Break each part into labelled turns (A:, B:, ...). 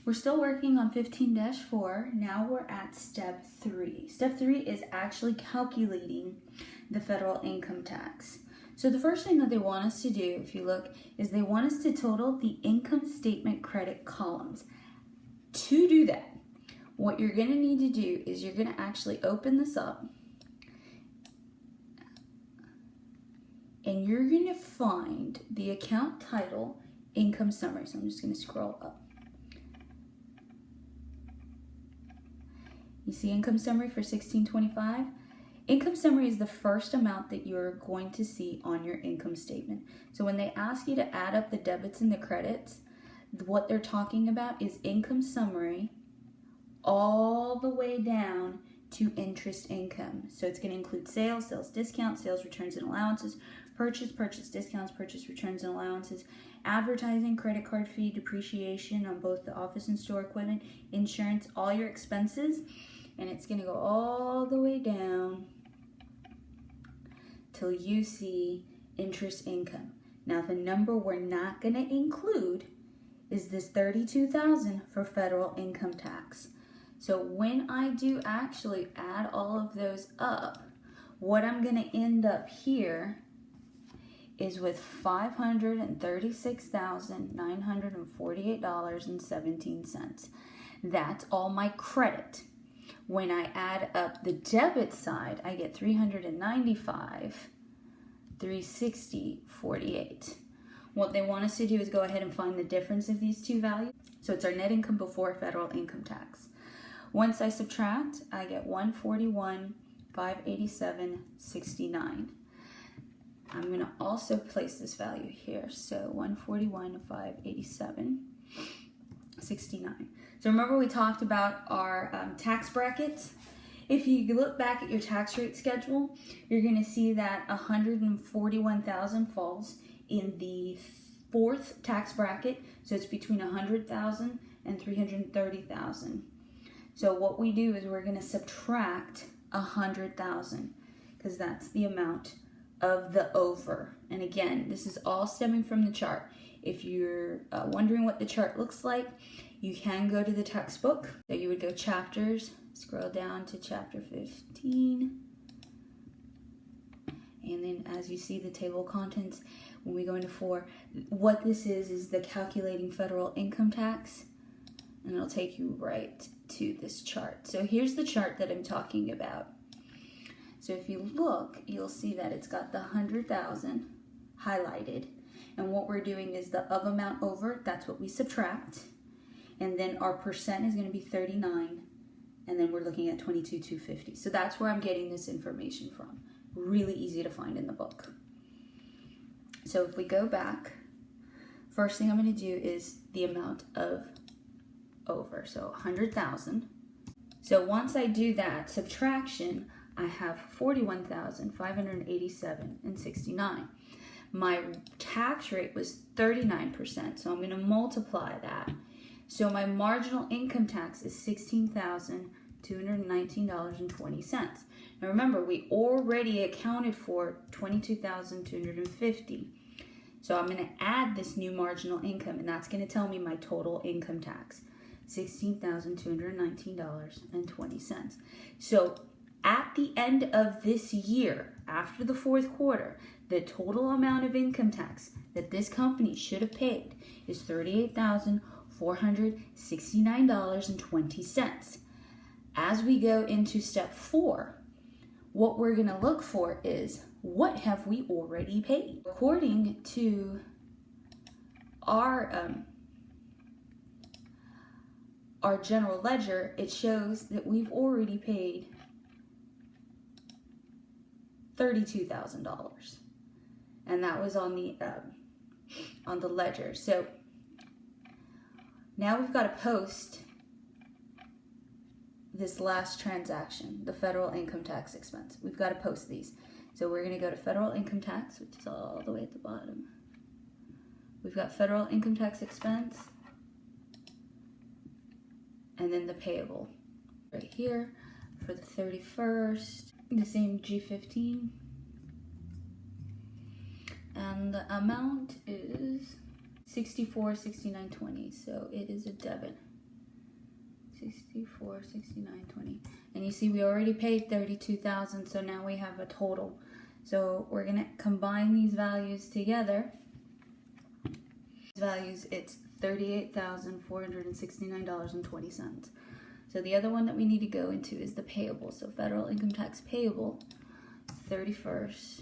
A: We're still working on 15-4. Now we're at step 3. Step 3 is actually calculating the federal income tax. So the first thing that they want us to do, if you look, is they want us to total the income statement credit columns. To do that, what you're going to need to do is you're going to actually open this up and you're going to find the account title income summary. So I'm just going to scroll up. You see income summary for 1625? Income summary is the first amount that you're going to see on your income statement. So when they ask you to add up the debits and the credits, what they're talking about is income summary all the way down to interest income. So it's going to include sales, sales discounts, sales returns and allowances, purchase discounts, purchase returns and allowances, advertising, credit card fee, depreciation on both the office and store equipment, insurance, all your expenses, and it's going to go all the way down till you see interest income. Now the number we're not going to include is this $32,000 for federal income tax. So when I do actually add all of those up, what I'm going to end up here is with $536,948.17. That's all my credit. When I add up the debit side, I get $395,360.48. What they want us to do is go ahead and find the difference of these two values. So it's our net income before federal income tax. Once I subtract, I get $141,587.69. I'm going to also place this value here. So $141,587.69. So remember we talked about our tax brackets. If you look back at your tax rate schedule, you're going to see that $141,000 falls in the fourth tax bracket. So it's between $100,000 and $330,000. So what we do is we're going to subtract $100,000 because that's the amount of the over. And again, this is all stemming from the chart. If you're wondering what the chart looks like, you can go to the textbook. So you would go chapters, scroll down to chapter 15. And then as you see the table of contents, when we go into 4, what this is the calculating federal income tax. And it'll take you right to this chart. So here's the chart that I'm talking about. So if you look, you'll see that it's got the 100,000 highlighted. And what we're doing is the of amount over, that's what we subtract. And then our percent is going to be 39. And then we're looking at 22,250. So that's where I'm getting this information from. Really easy to find in the book. So if we go back, first thing I'm going to do is the amount of over. So 100,000. So once I do that subtraction, I have 41,587.69. My tax rate was 39%, so I'm going to multiply that. So my marginal income tax is $16,219.20. Now remember, we already accounted for $22,250. So I'm going to add this new marginal income, and that's going to tell me my total income tax, $16,219.20. So at the end of this year, after the fourth quarter, the total amount of income tax that this company should have paid is $38,469.20. As we go into step 4, what we're going to look for is, what have we already paid? According to our general ledger, it shows that we've already paid $32,000, and that was on the ledger. So now we've got to post this last transaction, the federal income tax expense. We've got to post these. So we're going to go to federal income tax, which is all the way at the bottom. We've got federal income tax expense, and then the payable right here for the 31st, the same G15, and the amount is $64,69.20, so it is a debit. 64, 69, 20. And you see we already paid 32,000, so now we have a total. So we're gonna combine these values together. These values, it's $38,469.20. So the other one that we need to go into is the payable. So federal income tax payable, 31st,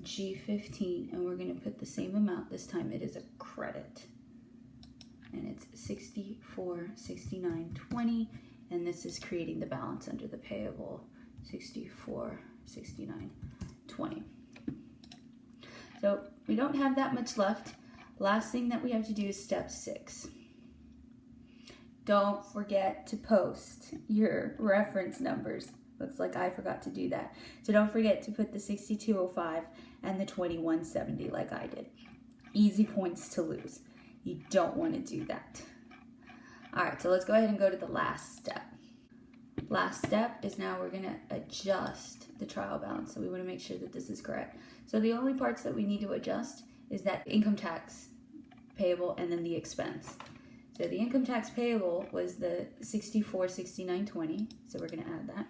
A: G15, and we're gonna put the same amount. This time it is a credit. And it's 64, 69, 20, and this is creating the balance under the payable, 64, 69, 20. So we don't have that much left. Last thing that we have to do is step 6. Don't forget to post your reference numbers. Looks like I forgot to do that. So don't forget to put the 6205 and the 2170 like I did. Easy points to lose. You don't want to do that. All right, so let's go ahead and go to the last step. Last step is now we're going to adjust the trial balance. So we want to make sure that this is correct. So the only parts that we need to adjust is that income tax payable and then the expense. So the income tax payable was the 6469.20, so we're going to add that.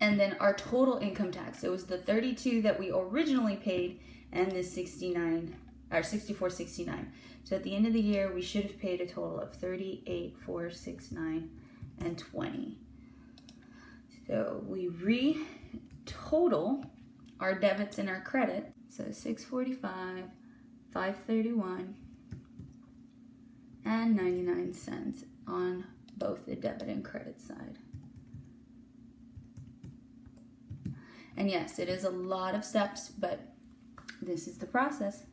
A: And then our total income tax, it was the 32 that we originally paid and the 6469. So at the end of the year, we should have paid a total of 38,469 and 20. So we re-total our debits and our credit. So 645, 531, and 99 cents on both the debit and credit side. And yes, it is a lot of steps, but this is the process.